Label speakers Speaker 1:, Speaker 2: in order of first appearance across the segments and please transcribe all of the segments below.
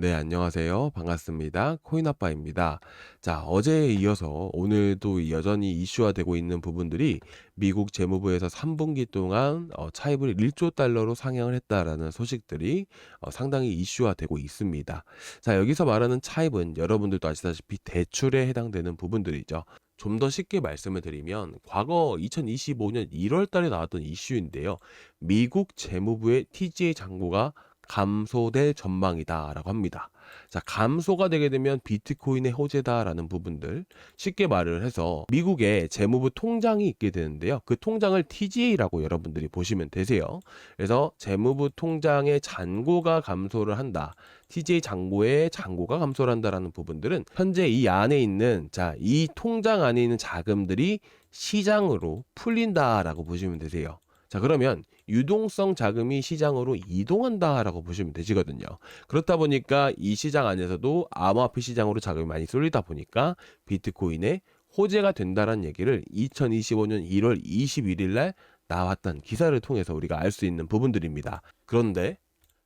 Speaker 1: 네, 안녕하세요. 반갑습니다. 코인아빠입니다. 자, 어제에 이어서 오늘도 여전히 이슈화 되고 있는 부분들이 미국 재무부에서 3분기 동안 차입을 1조 달러로 상향을 했다라는 소식들이 상당히 이슈화 되고 있습니다. 자, 여기서 말하는 차입은 여러분들도 아시다시피 대출에 해당되는 부분들이죠. 좀 더 쉽게 말씀을 드리면 과거 2025년 1월 달에 나왔던 이슈인데요. 미국 재무부의 TGA 잔고가 감소될 전망이다라고 합니다. 자, 감소가 되게 되면 비트코인의 호재다라는 부분들, 쉽게 말을 해서 미국의 재무부 통장이 있게 되는데요. 그 통장을 TGA라고 여러분들이 보시면 되세요. 그래서 재무부 통장의 잔고가 감소를 한다. TGA 잔고의 잔고가 감소를 한다라는 부분들은 현재 이 안에 있는, 자, 이 통장 안에 있는 자금들이 시장으로 풀린다라고 보시면 되세요. 자, 그러면 유동성 자금이 시장으로 이동한다라고 보시면 되시거든요. 그렇다 보니까 이 시장 안에서도 암호화폐 시장으로 자금이 많이 쏠리다 보니까 비트코인의 호재가 된다는 얘기를 2025년 1월 21일 날 나왔던 기사를 통해서 우리가 알 수 있는 부분들입니다. 그런데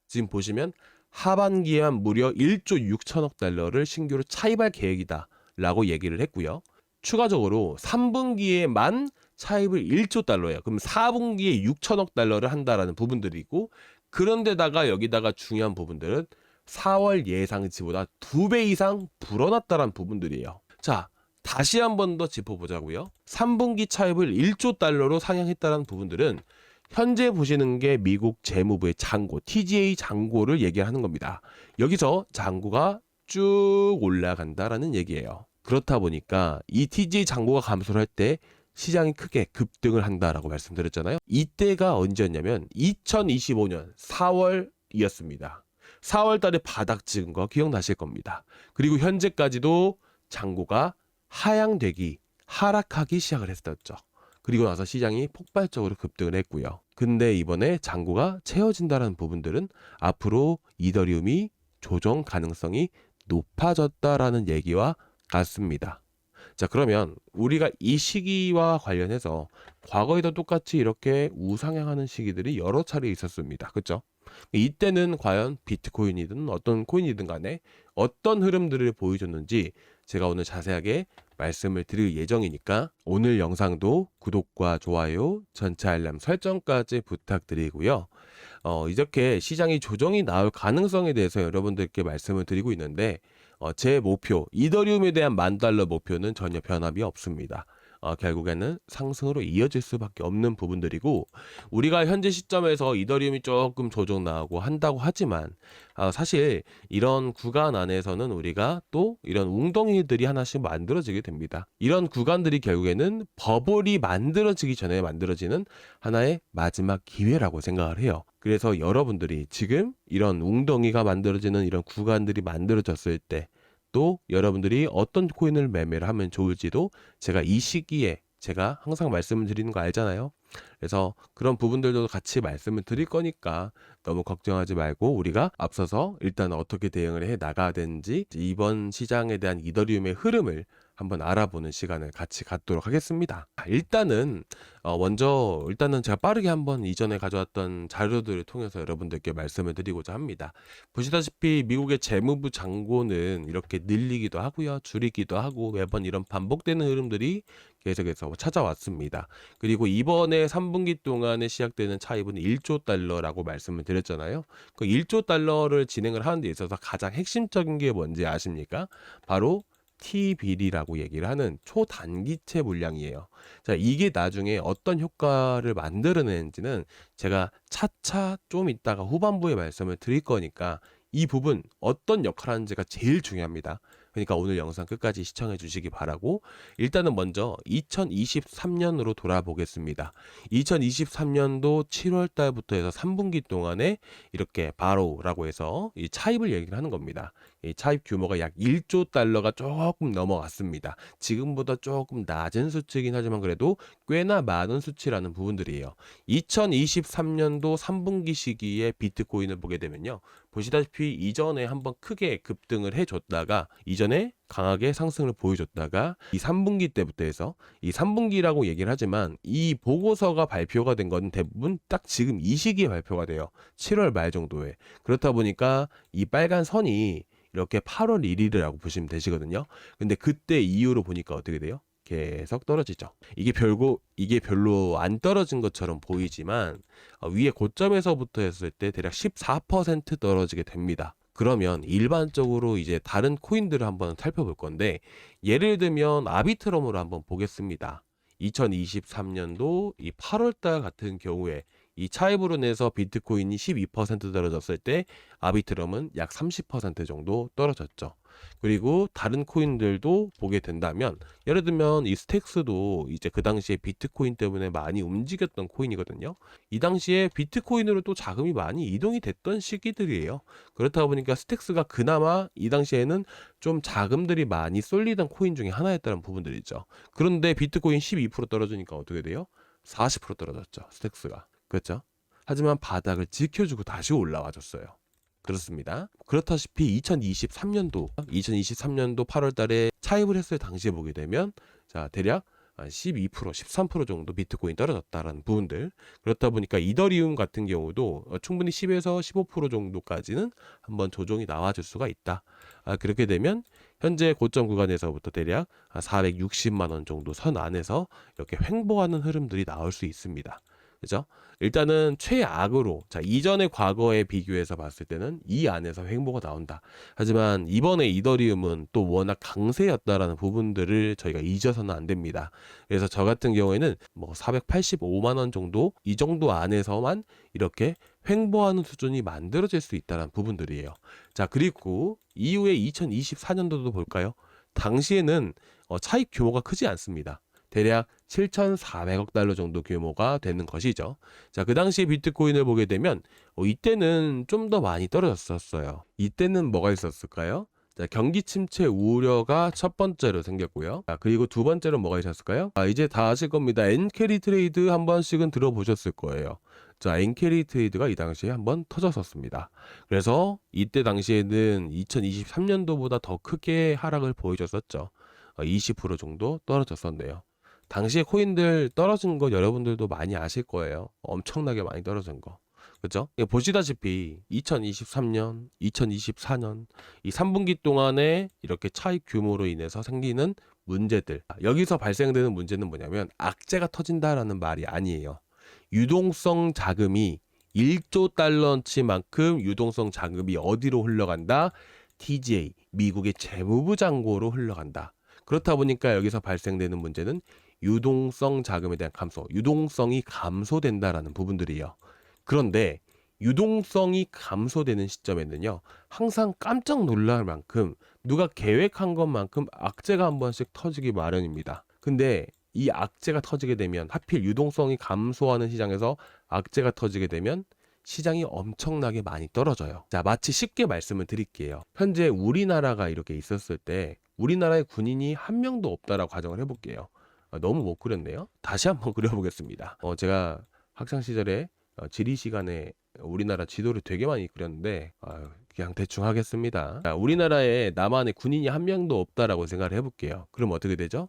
Speaker 1: 지금 보시면 하반기에만 무려 1조 6천억 달러를 신규로 차입할 계획이다 라고 얘기를 했고요. 추가적으로 3분기에만 차입을 1조 달러예요. 그럼 4분기에 6천억 달러를 한다라는 부분들이고, 그런데다가 여기다가 중요한 부분들은 4월 예상치보다 2배 이상 불어났다라는 부분들이에요. 자, 다시 한 번 더 짚어보자고요. 3분기 차입을 1조 달러로 상향했다는 부분들은 현재 보시는 게 미국 재무부의 잔고, TGA 잔고를 얘기하는 겁니다. 여기서 잔고가 쭉 올라간다라는 얘기예요. 그렇다 보니까 이 TGA 잔고가 감소를 할 때 시장이 크게 급등을 한다라고 말씀드렸잖아요. 이때가 언제였냐면 2025년 4월이었습니다. 4월 달에 바닥 찍은 거 기억나실 겁니다. 그리고 현재까지도 잔고가 하락하기 시작을 했었죠. 그리고 나서 시장이 폭발적으로 급등을 했고요. 근데 이번에 잔고가 채워진다는 부분들은 앞으로 이더리움이 조정 가능성이 높아졌다라는 얘기와 같습니다. 자, 그러면 우리가 이 시기와 관련해서 과거에도 똑같이 이렇게 우상향하는 시기들이 여러 차례 있었습니다. 그렇죠? 이때는 과연 비트코인이든 어떤 코인이든 간에 어떤 흐름들을 보여줬는지 제가 오늘 자세하게 말씀을 드릴 예정이니까 오늘 영상도 구독과 좋아요, 전체 알람 설정까지 부탁드리고요. 이렇게 시장이 조정이 나올 가능성에 대해서 여러분들께 말씀을 드리고 있는데 제 목표, 이더리움에 대한 $10,000 목표는 전혀 변함이 없습니다. 결국에는 상승으로 이어질 수밖에 없는 부분들이고, 우리가 현재 시점에서 이더리움이 조금 조정 나오고 한다고 하지만 사실 이런 구간 안에서는 우리가 또 이런 웅덩이들이 하나씩 만들어지게 됩니다. 이런 구간들이 결국에는 버블이 만들어지기 전에 만들어지는 하나의 마지막 기회라고 생각을 해요. 그래서 여러분들이 지금 이런 웅덩이가 만들어지는 이런 구간들이 만들어졌을 때 또 여러분들이 어떤 코인을 매매를 하면 좋을지도 제가 이 시기에 제가 항상 말씀을 드리는 거 알잖아요. 그래서 그런 부분들도 같이 말씀을 드릴 거니까 너무 걱정하지 말고 우리가 앞서서 일단 어떻게 대응을 해 나가야 되는지 이번 시장에 대한 이더리움의 흐름을 한번 알아보는 시간을 같이 갖도록 하겠습니다. 일단은 제가 빠르게 한번 이전에 가져왔던 자료들을 통해서 여러분들께 말씀을 드리고자 합니다. 보시다시피 미국의 재무부 잔고는 이렇게 늘리기도 하고요, 줄이기도 하고 매번 이런 반복되는 흐름들이 계속해서 찾아왔습니다. 그리고 이번에 3분기 동안에 시작되는 차입은 1조 달러라고 말씀을 드렸잖아요. 그 1조 달러를 진행을 하는 데 있어서 가장 핵심적인 게 뭔지 아십니까? 바로 T빌이라고 얘기를 하는 초단기채 물량이에요. 자, 이게 나중에 어떤 효과를 만들어내는지는 제가 차차 좀 이따가 후반부에 말씀을 드릴 거니까 이 부분 어떤 역할을 하는지가 제일 중요합니다. 그러니까 오늘 영상 끝까지 시청해 주시기 바라고, 일단은 먼저 2023년으로 돌아보겠습니다. 2023년도 7월 달부터 해서 3분기 동안에 이렇게 바로라고 해서 이 차입을 얘기를 하는 겁니다. 이 차입 규모가 약 1조 달러가 조금 넘어갔습니다. 지금보다 조금 낮은 수치이긴 하지만 그래도 꽤나 많은 수치라는 부분들이에요. 2023년도 3분기 시기에 비트코인을 보게 되면요, 보시다시피 이전에 한번 크게 급등을 해줬다가 이전에 강하게 상승을 보여줬다가 이 3분기 때부터 해서 이 3분기라고 얘기를 하지만 이 보고서가 발표가 된 건 대부분 딱 지금 이 시기에 발표가 돼요. 7월 말 정도에. 그렇다 보니까 이 빨간 선이 이렇게 8월 1일이라고 보시면 되시거든요. 근데 그때 이후로 보니까 어떻게 돼요? 계속 떨어지죠. 이게 별로 안 떨어진 것처럼 보이지만 위에 고점에서부터 했을 때 대략 14% 떨어지게 됩니다. 그러면 일반적으로 이제 다른 코인들을 한번 살펴볼 건데 예를 들면 아비트럼으로 한번 보겠습니다. 2023년도 이 8월달 같은 경우에 이 차입으로 내서 비트코인이 12% 떨어졌을 때 아비트럼은 약 30% 정도 떨어졌죠. 그리고 다른 코인들도 보게 된다면 예를 들면 이 스택스도 이제 그 당시에 비트코인 때문에 많이 움직였던 코인이거든요. 이 당시에 비트코인으로 또 자금이 많이 이동이 됐던 시기들이에요. 그렇다 보니까 스택스가 그나마 이 당시에는 좀 자금들이 많이 쏠리던 코인 중에 하나였다는 부분들이죠. 그런데 비트코인 12% 떨어지니까 어떻게 돼요? 40% 떨어졌죠. 스택스가. 그렇죠? 하지만 바닥을 지켜주고 다시 올라와 줬어요. 그렇습니다. 그렇다시피 2023년도 8월 달에 차입을 했을 당시에 보게 되면 자, 대략 12%, 13% 정도 비트코인 떨어졌다라는 부분들. 그렇다 보니까 이더리움 같은 경우도 충분히 10에서 15% 정도까지는 한번 조정이 나와줄 수가 있다. 그렇게 되면 현재 고점 구간에서부터 대략 460만 원 정도 선 안에서 이렇게 횡보하는 흐름들이 나올 수 있습니다. 그죠? 일단은 최악으로 자 이전의 과거에 비교해서 봤을 때는 이 안에서 횡보가 나온다. 하지만 이번에 이더리움은 또 워낙 강세였다라는 부분들을 저희가 잊어서는 안 됩니다. 그래서 저 같은 경우에는 뭐 485만 원 정도 이 정도 안에서만 이렇게 횡보하는 수준이 만들어질 수 있다는 부분들이에요. 자 그리고 이후에 2024년도도 볼까요? 당시에는 차익 규모가 크지 않습니다. 대략 7,400억 달러 정도 규모가 되는 것이죠. 자, 그 당시 비트코인을 보게 되면 이때는 좀 더 많이 떨어졌었어요. 이때는 뭐가 있었을까요? 자, 경기 침체 우려가 첫 번째로 생겼고요. 그리고 두 번째로 뭐가 있었을까요? 이제 다 아실 겁니다. 엔캐리 트레이드 한 번씩은 들어보셨을 거예요. 자, 엔캐리 트레이드가 이 당시에 한번 터졌었습니다. 그래서 이때 당시에는 2023년도보다 더 크게 하락을 보여줬었죠. 20% 정도 떨어졌었네요. 당시에 코인들 떨어진 거 여러분들도 많이 아실 거예요. 엄청나게 많이 떨어진 거. 그죠? 보시다시피 2023년, 2024년 이 3분기 동안에 이렇게 차익 규모로 인해서 생기는 문제들. 여기서 발생되는 문제는 뭐냐면 악재가 터진다라는 말이 아니에요. 유동성 자금이 1조 달러치만큼 유동성 자금이 어디로 흘러간다? TGA, 미국의 재무부 잔고로 흘러간다. 그렇다 보니까 여기서 발생되는 문제는 유동성 자금에 대한 감소, 유동성이 감소된다라는 부분들이에요. 그런데 유동성이 감소되는 시점에는요, 항상 깜짝 놀랄 만큼 누가 계획한 것만큼 악재가 한 번씩 터지기 마련입니다. 근데 이 악재가 터지게 되면 하필 유동성이 감소하는 시장에서 악재가 터지게 되면 시장이 엄청나게 많이 떨어져요. 자, 마치 쉽게 말씀을 드릴게요. 현재 우리나라가 이렇게 있었을 때 우리나라에 군인이 한 명도 없다라고 가정을 해볼게요. 너무 못 그렸네요. 다시 한번 그려보겠습니다. 제가 학창 시절에 지리 시간에 우리나라 지도를 되게 많이 그렸는데 그냥 대충 하겠습니다. 자, 우리나라에 남한에 군인이 한 명도 없다라고 생각을 해볼게요. 그럼 어떻게 되죠?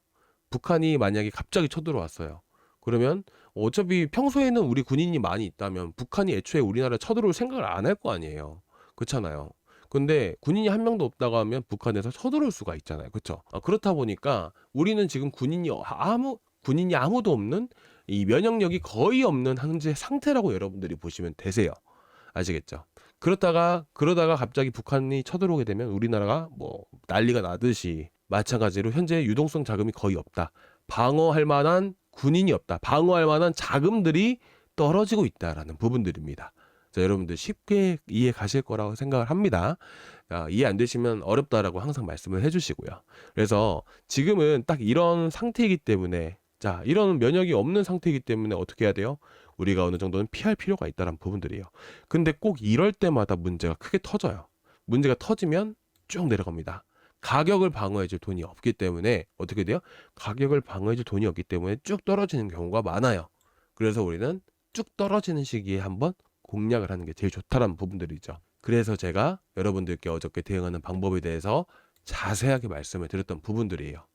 Speaker 1: 북한이 만약에 갑자기 쳐들어왔어요. 그러면 어차피 평소에는 우리 군인이 많이 있다면 북한이 애초에 우리나라에 쳐들어올 생각을 안 할 거 아니에요. 그렇잖아요. 근데 군인이 한 명도 없다고 하면 북한에서 쳐들어올 수가 있잖아요. 그렇죠? 그렇다 보니까 우리는 지금 군인이 아무도 없는 이 면역력이 거의 없는 현재 상태라고 여러분들이 보시면 되세요. 아시겠죠? 그러다가 갑자기 북한이 쳐들어오게 되면 우리나라가 뭐 난리가 나듯이 마찬가지로 현재 유동성 자금이 거의 없다. 방어할 만한 군인이 없다. 방어할 만한 자금들이 떨어지고 있다라는 부분들입니다. 자, 여러분들 쉽게 이해 가실 거라고 생각을 합니다. 이해 안 되시면 어렵다라고 항상 말씀을 해주시고요. 그래서 지금은 딱 이런 상태이기 때문에 자, 이런 면역이 없는 상태이기 때문에 어떻게 해야 돼요? 우리가 어느 정도는 피할 필요가 있다는 부분들이에요. 근데 꼭 이럴 때마다 문제가 크게 터져요. 문제가 터지면 쭉 내려갑니다. 가격을 방어해줄 돈이 없기 때문에 어떻게 돼요? 가격을 방어해줄 돈이 없기 때문에 쭉 떨어지는 경우가 많아요. 그래서 우리는 쭉 떨어지는 시기에 한번 공략을 하는 게 제일 좋다라는 부분들이죠. 그래서 제가 여러분들께 어저께 대응하는 방법에 대해서 자세하게 말씀을 드렸던 부분들이에요.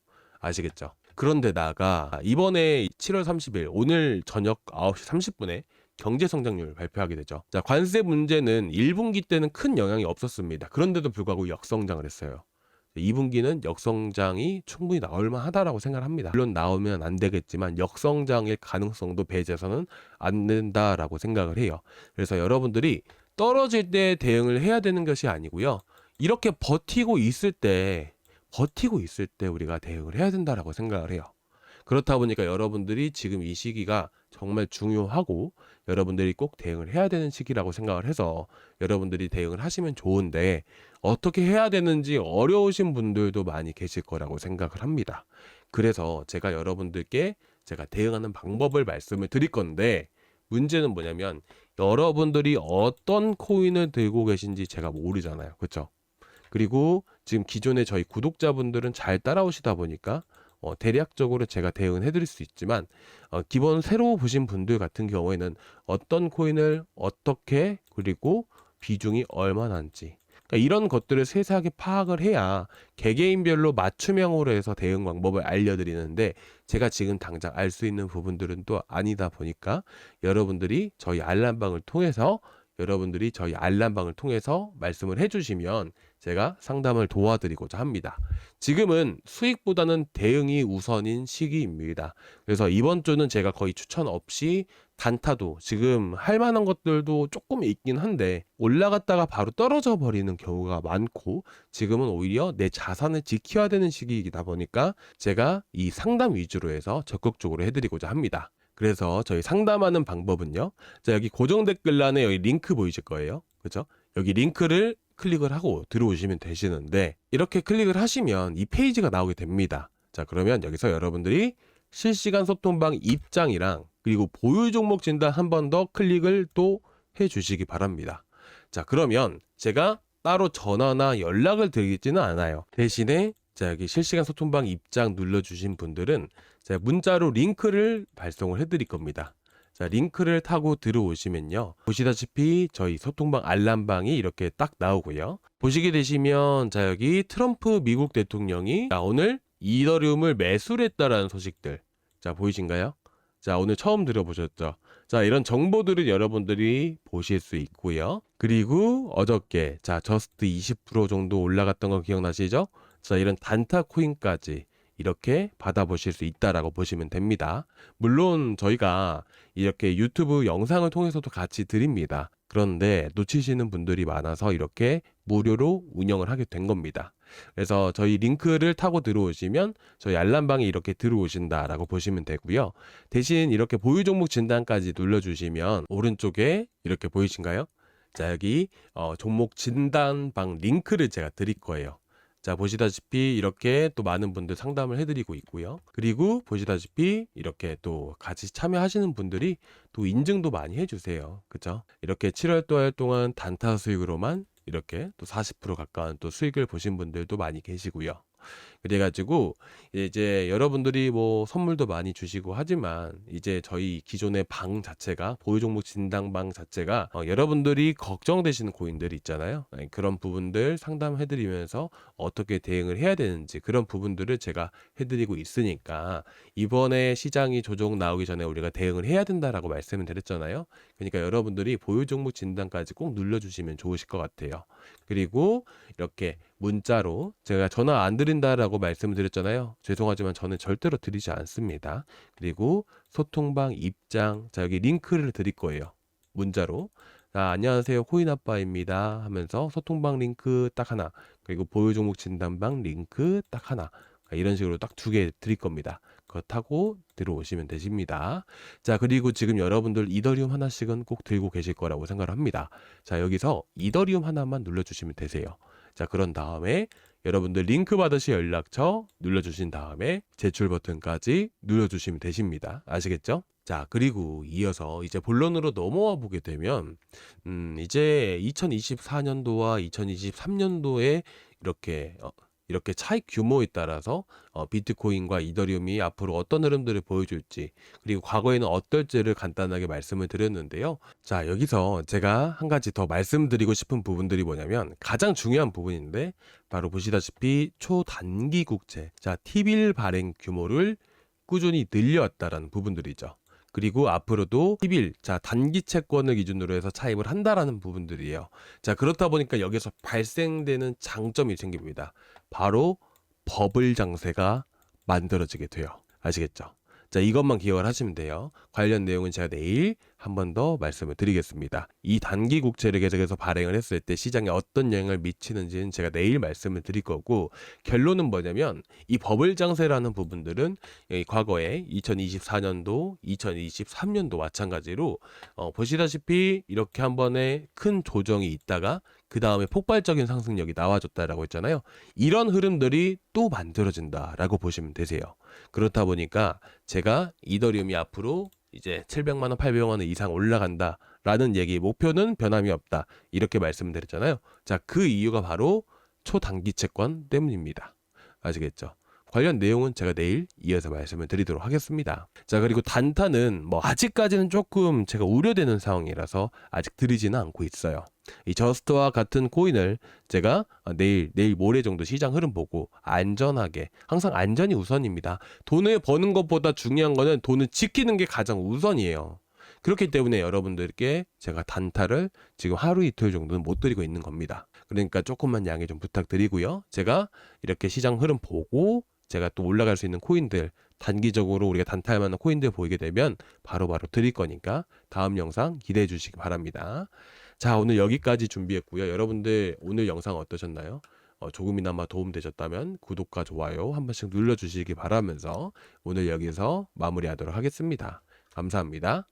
Speaker 1: 아시겠죠? 그런데다가 이번에 7월 30일 오늘 저녁 9시 30분에 경제성장률 발표하게 되죠. 자, 관세 문제는 1분기 때는 큰 영향이 없었습니다. 그런데도 불구하고 역성장을 했어요. 2분기는 역성장이 충분히 나올 만하다라고 생각합니다. 물론 나오면 안 되겠지만 역성장일 가능성도 배제해서는 안 된다라고 생각을 해요. 그래서 여러분들이 떨어질 때 대응을 해야 되는 것이 아니고요. 이렇게 버티고 있을 때 우리가 대응을 해야 된다라고 생각을 해요. 그렇다 보니까 여러분들이 지금 이 시기가 정말 중요하고 여러분들이 꼭 대응을 해야 되는 시기라고 생각을 해서 여러분들이 대응을 하시면 좋은데, 어떻게 해야 되는지 어려우신 분들도 많이 계실 거라고 생각을 합니다. 그래서 제가 여러분들께 제가 대응하는 방법을 말씀을 드릴 건데, 문제는 뭐냐면 여러분들이 어떤 코인을 들고 계신지 제가 모르잖아요. 그렇죠? 그리고 지금 기존에 저희 구독자분들은 잘 따라오시다 보니까 대략적으로 제가 대응을 해드릴 수 있지만, 기본 새로 보신 분들 같은 경우에는 어떤 코인을 어떻게, 그리고 비중이 얼마나인지, 그러니까 이런 것들을 세세하게 파악을 해야 개개인별로 맞춤형으로 해서 대응 방법을 알려드리는데, 제가 지금 당장 알 수 있는 부분들은 또 아니다 보니까 여러분들이 저희 알람방을 통해서 말씀을 해주시면 제가 상담을 도와드리고자 합니다. 지금은 수익보다는 대응이 우선인 시기입니다. 그래서 이번 주는 제가 거의 추천 없이 단타도 지금 할 만한 것들도 조금 있긴 한데 올라갔다가 바로 떨어져 버리는 경우가 많고, 지금은 오히려 내 자산을 지켜야 되는 시기이다 보니까 제가 이 상담 위주로 해서 적극적으로 해드리고자 합니다. 그래서 저희 상담하는 방법은요. 자, 여기 고정 댓글란에 여기 링크 보이실 거예요. 그렇죠? 여기 링크를 클릭을 하고 들어오시면 되시는데, 이렇게 클릭을 하시면 이 페이지가 나오게 됩니다. 자, 그러면 여기서 여러분들이 실시간 소통방 입장이랑 그리고 보유 종목 진단 한 번 더 클릭을 또 해주시기 바랍니다. 자, 그러면 제가 따로 전화나 연락을 드리지는 않아요. 대신에 자, 여기 실시간 소통방 입장 눌러주신 분들은 제가 문자로 링크를 발송을 해드릴 겁니다. 자, 링크를 타고 들어오시면요. 보시다시피 저희 소통방 알람방이 이렇게 딱 나오고요. 보시게 되시면 자, 여기 트럼프 미국 대통령이 오늘 이더리움을 매수를 했다라는 소식들. 자, 보이신가요? 자, 오늘 처음 들어보셨죠? 자, 이런 정보들을 여러분들이 보실 수 있고요. 그리고 어저께 자, 저스트 20% 정도 올라갔던 거 기억나시죠? 자, 이런 단타 코인까지 이렇게 받아보실 수 있다라고 보시면 됩니다. 물론 저희가 이렇게 유튜브 영상을 통해서도 같이 드립니다. 그런데 놓치시는 분들이 많아서 이렇게 무료로 운영을 하게 된 겁니다. 그래서 저희 링크를 타고 들어오시면 저희 알람방에 이렇게 들어오신다라고 보시면 되고요. 대신 이렇게 보유 종목 진단까지 눌러주시면 오른쪽에 이렇게 보이신가요? 자, 여기 종목 진단방 링크를 제가 드릴 거예요. 자, 보시다시피 이렇게 또 많은 분들 상담을 해드리고 있고요. 그리고 보시다시피 이렇게 또 같이 참여하시는 분들이 또 인증도 많이 해주세요. 그쵸? 이렇게 7월 동안 단타 수익으로만 이렇게 또 40% 가까운 또 수익을 보신 분들도 많이 계시고요. 그래가지고 이제 여러분들이 뭐 선물도 많이 주시고 하지만 이제 저희 기존의 방 자체가 보유 종목 진단방 자체가 여러분들이 걱정되시는 코인들 있잖아요. 그런 부분들 상담해드리면서 어떻게 대응을 해야 되는지 그런 부분들을 제가 해드리고 있으니까 이번에 시장이 조정 나오기 전에 우리가 대응을 해야 된다라고 말씀을 드렸잖아요. 그러니까 여러분들이 보유 종목 진단까지 꼭 눌러주시면 좋으실 것 같아요. 그리고 이렇게 문자로 제가 전화 안 드린다라고 말씀을 드렸잖아요. 죄송하지만 저는 절대로 드리지 않습니다. 그리고 소통방 입장, 자, 여기 링크를 드릴 거예요. 문자로. 자, 안녕하세요, 코인아빠입니다 하면서 소통방 링크 딱 하나, 그리고 보유 종목 진단방 링크 딱 하나, 이런 식으로 딱 2개 드릴 겁니다. 그거 타고 들어오시면 되십니다. 자, 그리고 지금 여러분들 이더리움 하나씩은 꼭 들고 계실 거라고 생각을 합니다. 자, 여기서 이더리움 하나만 눌러주시면 되세요. 자, 그런 다음에 여러분들 링크 받으실 연락처 눌러주신 다음에 제출 버튼까지 눌러주시면 되십니다. 아시겠죠? 자, 그리고 이어서 이제 본론으로 넘어와 보게 되면 이제 2024년도와 2023년도에 이렇게 이렇게 차익 규모에 따라서 비트코인과 이더리움이 앞으로 어떤 흐름들을 보여줄지, 그리고 과거에는 어떨지를 간단하게 말씀을 드렸는데요. 자, 여기서 제가 한 가지 더 말씀드리고 싶은 부분들이 뭐냐면, 가장 중요한 부분인데 바로 보시다시피 초단기 국채, 자, T빌 발행 규모를 꾸준히 늘려왔다라는 부분들이죠. 그리고 앞으로도 T빌, 자, 단기 채권을 기준으로 해서 차입을 한다라는 부분들이에요. 자, 그렇다 보니까 여기서 발생되는 장점이 생깁니다. 바로 버블 장세가 만들어지게 돼요. 아시겠죠? 자, 이것만 기억을 하시면 돼요. 관련 내용은 제가 내일 한 번 더 말씀을 드리겠습니다. 이 단기 국채를 계속해서 발행을 했을 때 시장에 어떤 영향을 미치는지는 제가 내일 말씀을 드릴 거고, 결론은 뭐냐면 이 버블 장세라는 부분들은 과거에 2024년도, 2023년도 마찬가지로 보시다시피 이렇게 한 번에 큰 조정이 있다가 그 다음에 폭발적인 상승력이 나와줬다라고 했잖아요. 이런 흐름들이 또 만들어진다라고 보시면 되세요. 그렇다 보니까 제가 이더리움이 앞으로 이제 700만 원, 800만 원 이상 올라간다라는 얘기, 목표는 변함이 없다, 이렇게 말씀드렸잖아요. 자, 그 이유가 바로 초단기 채권 때문입니다. 아시겠죠? 관련 내용은 제가 내일 이어서 말씀을 드리도록 하겠습니다. 자, 그리고 단타는 뭐 아직까지는 조금 제가 우려되는 상황이라서 아직 드리지는 않고 있어요. 이 저스트와 같은 코인을 제가 내일 모레 정도 시장 흐름 보고 안전하게, 항상 안전이 우선입니다. 돈을 버는 것보다 중요한 거는 돈을 지키는 게 가장 우선이에요. 그렇기 때문에 여러분들께 제가 단타를 지금 하루 이틀 정도는 못 드리고 있는 겁니다. 그러니까 조금만 양해 좀 부탁드리고요. 제가 이렇게 시장 흐름 보고 제가 또 올라갈 수 있는 코인들, 단기적으로 우리가 단타할 만한 코인들 보이게 되면 바로바로 드릴 거니까 다음 영상 기대해 주시기 바랍니다. 자, 오늘 여기까지 준비했고요. 여러분들 오늘 영상 어떠셨나요? 조금이나마 도움되셨다면 구독과 좋아요 한 번씩 눌러주시기 바라면서 오늘 여기서 마무리하도록 하겠습니다. 감사합니다.